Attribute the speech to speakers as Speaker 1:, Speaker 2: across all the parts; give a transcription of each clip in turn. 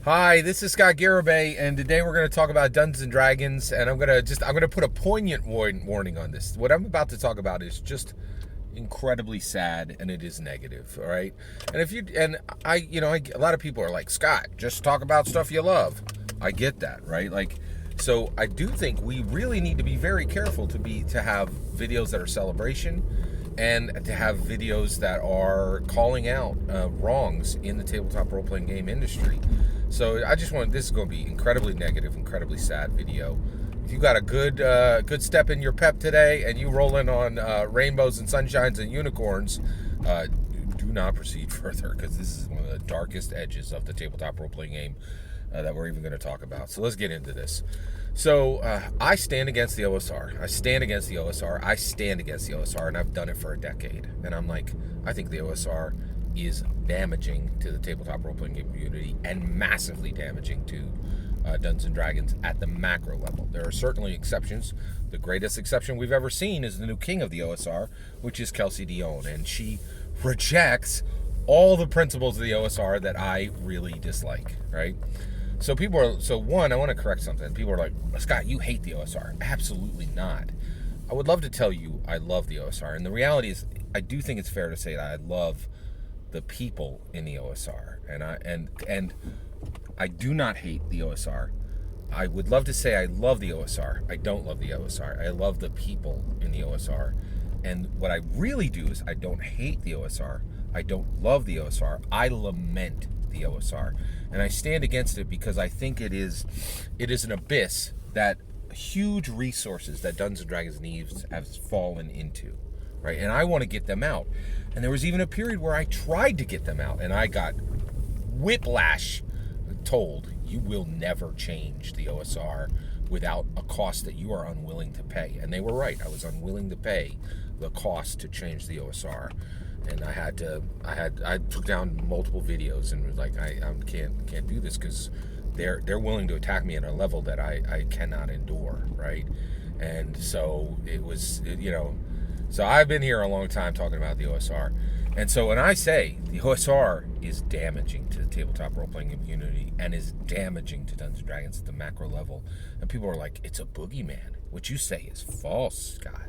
Speaker 1: Hi, this is Scott Garibay, and today we're going to talk about Dungeons and Dragons, and I'm going to put a poignant warning on this. What I'm about to talk about is just incredibly sad, and it is negative. All right, and a lot of people are like, Scott, just talk about stuff you love. I get that, right? So I do think we really need to be very careful to have videos that are celebration, and to have videos that are calling out wrongs in the tabletop role-playing game industry. So this is going to be incredibly negative, incredibly sad video. If you got a good step in your pep today and you roll in on rainbows and sunshines and unicorns, do not proceed further, because this is one of the darkest edges of the tabletop role-playing game that we're even going to talk about. So let's get into this. So I stand against the OSR. I stand against the OSR, and I've done it for a decade. And I think the OSR is damaging to the tabletop role-playing game community and massively damaging to Dungeons and Dragons at the macro level. There are certainly exceptions. The greatest exception we've ever seen is the new king of the OSR, which is Kelsey Dion, and she rejects all the principles of the OSR that I really dislike, right? I want to correct something. People are like, Scott, you hate the OSR. Absolutely not. I would love to tell you I love the OSR, and the reality is I do think it's fair to say that I love the people in the OSR, and I do not hate the OSR. I would love to say I love the OSR. I don't love the OSR. I love the people in the OSR. And what I really do is I don't hate the OSR. I don't love the OSR. I lament the OSR. And I stand against it because I think it is an abyss that huge resources that Dungeons and Dragons needs has fallen into, right? And I want to get them out. And there was even a period where I tried to get them out, and I got whiplash told, you will never change the OSR without a cost that you are unwilling to pay. And they were right. I was unwilling to pay the cost to change the OSR. And I took down multiple videos and was like, I can't do this, because they're willing to attack me at a level that I cannot endure, right? And so so I've been here a long time talking about the OSR. And so when I say the OSR is damaging to the tabletop role-playing community and is damaging to Dungeons & Dragons at the macro level, and people are like, it's a boogeyman. What you say is false, Scott.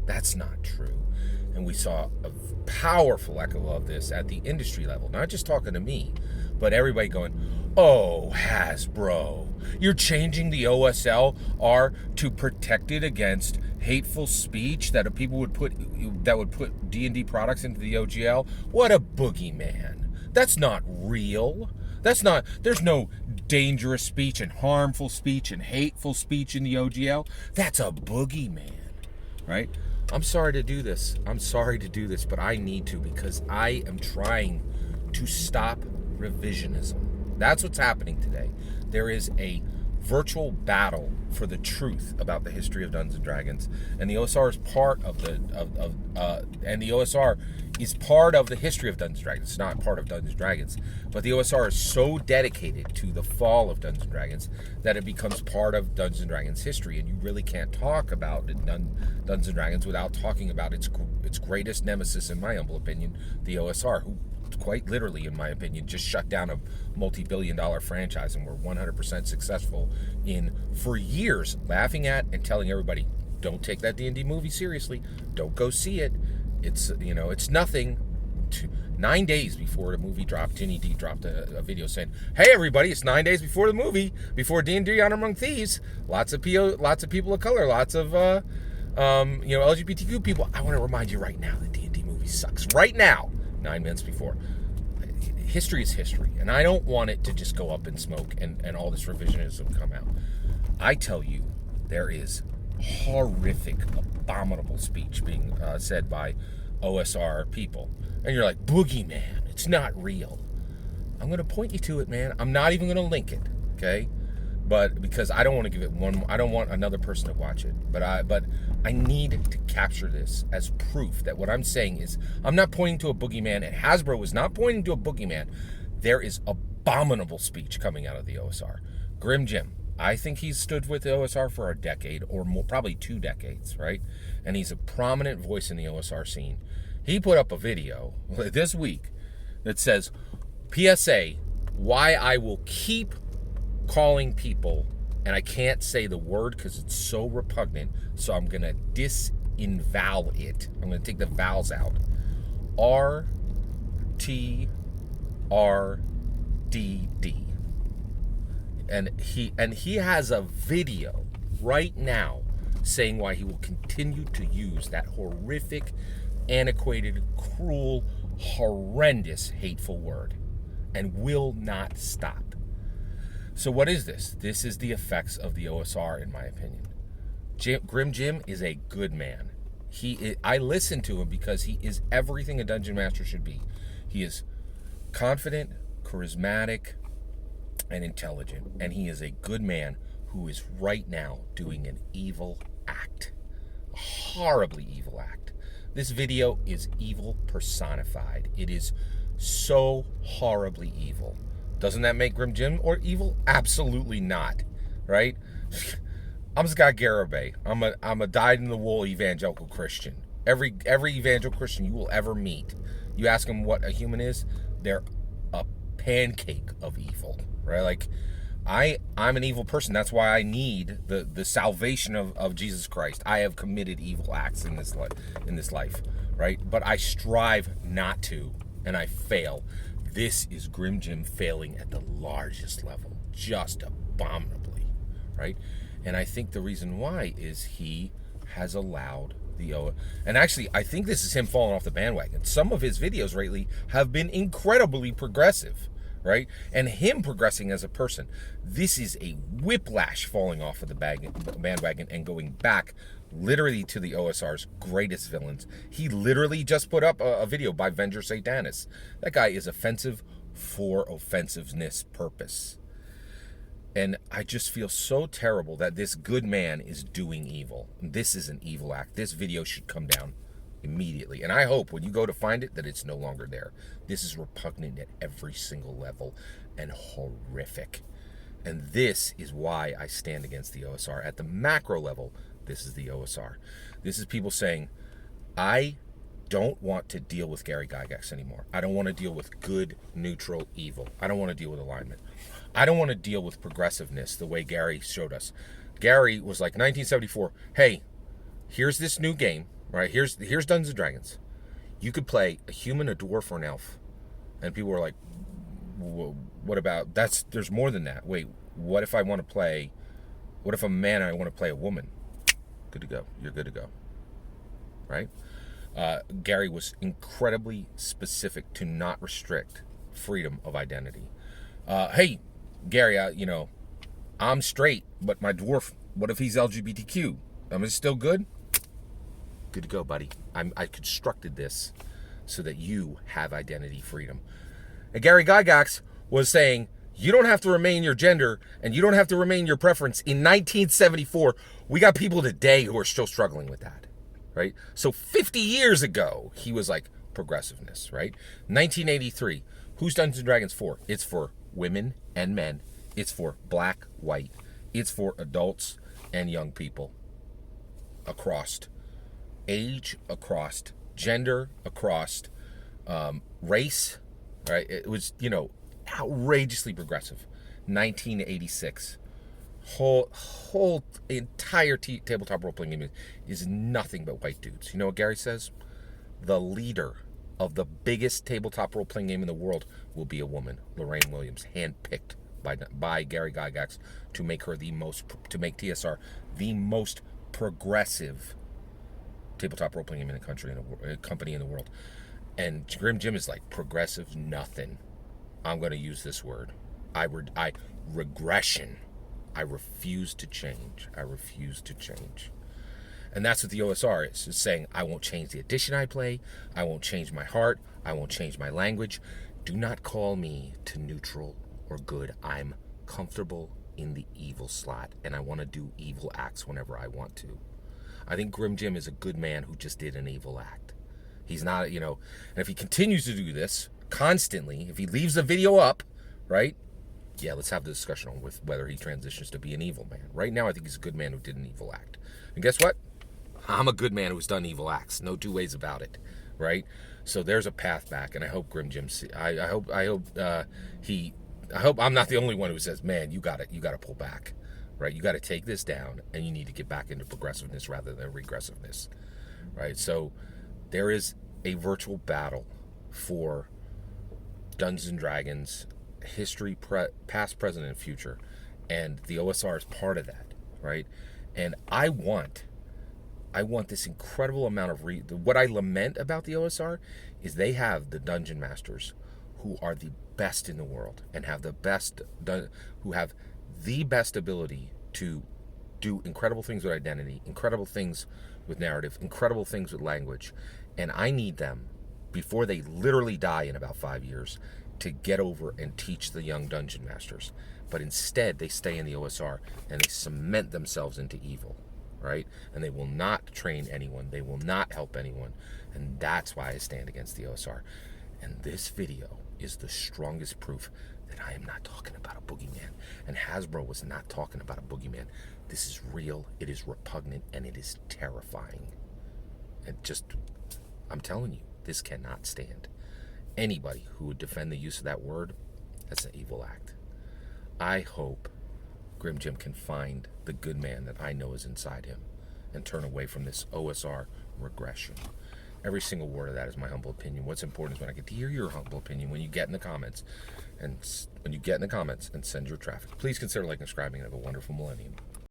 Speaker 1: That's not true. And we saw a powerful echo of this at the industry level, not just talking to me, but everybody going, oh, Hasbro, you're changing the OSR to protect it against hateful speech that people would put D&D products into the OGL. What a boogeyman. That's not real. There's no dangerous speech and harmful speech and hateful speech in the OGL. That's a boogeyman, right? I'm sorry to do this, but I need to, because I am trying to stop revisionism. That's what's happening today. There is a virtual battle for the truth about the history of Dungeons and Dragons, and the OSR is part of the history of Dungeons and Dragons. It's not part of Dungeons and Dragons, but the OSR is so dedicated to the fall of Dungeons and Dragons that it becomes part of Dungeons and Dragons history, and you really can't talk about Dungeons and Dragons without talking about its greatest nemesis, in my humble opinion, the OSR, who quite literally, in my opinion, just shut down a multi-billion-dollar franchise and were 100% successful in, for years, laughing at and telling everybody, don't take that D&D movie seriously, don't go see it, it's nothing. 9 days before the movie dropped, Ginny D dropped a video saying, hey everybody, it's 9 days before the movie, before D&D Honor Among Thieves, lots of people of color, lots of LGBTQ people, I want to remind you right now that D&D movie sucks, right now. 9 months before. History is history, and I don't want it to just go up in smoke and all this revisionism come out. I tell you, there is horrific, abominable speech being said by OSR people, and you're like, boogeyman, it's not real. I'm going to point you to it, man. I'm not even going to link it, okay? But because I don't want to give it I don't want another person to watch it. But I need to capture this as proof that what I'm saying is, I'm not pointing to a boogeyman, and Hasbro was not pointing to a boogeyman. There is abominable speech coming out of the OSR. Grim Jim, I think he's stood with the OSR for a decade or more, probably 2 decades, right? And he's a prominent voice in the OSR scene. He put up a video this week that says, PSA, why I will keep calling people, and I can't say the word because it's so repugnant, so I'm going to disinvowel it. I'm going to take the vowels out. RTRDD. And he has a video right now saying why he will continue to use that horrific, antiquated, cruel, horrendous, hateful word and will not stop. So what is this? This is the effects of the OSR, in my opinion. Grim Jim is a good man. I listen to him because he is everything a dungeon master should be. He is confident, charismatic, and intelligent, and he is a good man who is right now doing an evil act, a horribly evil act. This video is evil personified. It is so horribly evil. Doesn't that make Grim Jim or evil? Absolutely not, right? I'm Scott Garibay. I'm a dyed-in-the-wool evangelical Christian. Every evangelical Christian you will ever meet, you ask them what a human is, they're a pancake of evil, right? Like, I'm an evil person. That's why I need the salvation of Jesus Christ. I have committed evil acts in this life, right? But I strive not to, and I fail. This is Grim Jim failing at the largest level, just abominably, right? And I think the reason why is he has allowed and actually, I think this is him falling off the bandwagon. Some of his videos lately have been incredibly progressive, right? And him progressing as a person. This is a whiplash falling off of the bandwagon and going back literally to the OSR's greatest villains. He literally just put up a video by Venger Satanis. That guy is offensive for offensiveness purpose. And I just feel so terrible that this good man is doing evil. This is an evil act. This video should come down immediately. And I hope when you go to find it that it's no longer there. This is repugnant at every single level and horrific. And this is why I stand against the OSR. At the macro level, this is the OSR. This is people saying, I don't want to deal with Gary Gygax anymore. I don't want to deal with good, neutral, evil. I don't want to deal with alignment. I don't want to deal with progressiveness the way Gary showed us. Gary was like 1974, hey, here's this new game, right? Here's Dungeons and Dragons. You could play a human, a dwarf, or an elf. And people were like, what about, there's more than that. Wait, what if I'm a man and I want to play a woman? Good to go. You're good to go. Right? Gary was incredibly specific to not restrict freedom of identity. Hey, Gary, I'm straight, but my dwarf, what if he's LGBTQ? Am I still good? Good to go, buddy. I constructed this so that you have identity freedom. And Gary Gygax was saying, you don't have to remain your gender and you don't have to remain your preference. In 1974, we got people today who are still struggling with that, right? So 50 years ago, he was like progressiveness, right? 1983, who's Dungeons and Dragons for? It's for women and men. It's for black, white. It's for adults and young people across age, across gender, across race, right? It was, outrageously progressive. 1986. Whole entire tabletop role-playing game is nothing but white dudes. You know what Gary says? The leader of the biggest tabletop role-playing game in the world will be a woman, Lorraine Williams, handpicked by Gary Gygax to make TSR the most progressive tabletop role-playing game in the company in the world. And Grim Jim is like, progressive nothing. I'm going to use this word. Regression. I refuse to change. I refuse to change. And that's what the OSR is. It's saying, I won't change the edition I play. I won't change my heart. I won't change my language. Do not call me to neutral or good. I'm comfortable in the evil slot, and I want to do evil acts whenever I want to. I think Grim Jim is a good man who just did an evil act. He's not, and if he continues to do this constantly, if he leaves the video up, right? Yeah, let's have the discussion on with whether he transitions to be an evil man. Right now, I think he's a good man who did an evil act. And guess what? I'm a good man who's done evil acts. No two ways about it, right? So there's a path back, and I hope Grim Jim. I hope he I hope I'm not the only one who says, man, you got to pull back, right? You got to take this down, and you need to get back into progressiveness rather than regressiveness, right? So there is a virtual battle for Dungeons and Dragons history, past, present, and future, and the OSR is part of that, right? And I want this incredible amount of what I lament about the OSR is they have the dungeon masters who are the best in the world and have the best, who have the best ability to do incredible things with identity, incredible things with narrative, incredible things with language. And I need them, before they literally die in about 5 years, to get over and teach the young dungeon masters. But instead, they stay in the OSR and they cement themselves into evil, right? And they will not train anyone. They will not help anyone. And that's why I stand against the OSR. And this video is the strongest proof that I am not talking about a boogeyman. And Hasbro was not talking about a boogeyman. This is real, it is repugnant, and it is terrifying. And I'm telling you, this cannot stand. Anybody who would defend the use of that word, that's an evil act. I hope Grim Jim can find the good man that I know is inside him and turn away from this OSR regression. Every single word of that is my humble opinion. What's important is when I get to hear your humble opinion when you get in the comments. And when you get in the comments and send your traffic. Please consider liking and subscribing and have a wonderful millennium.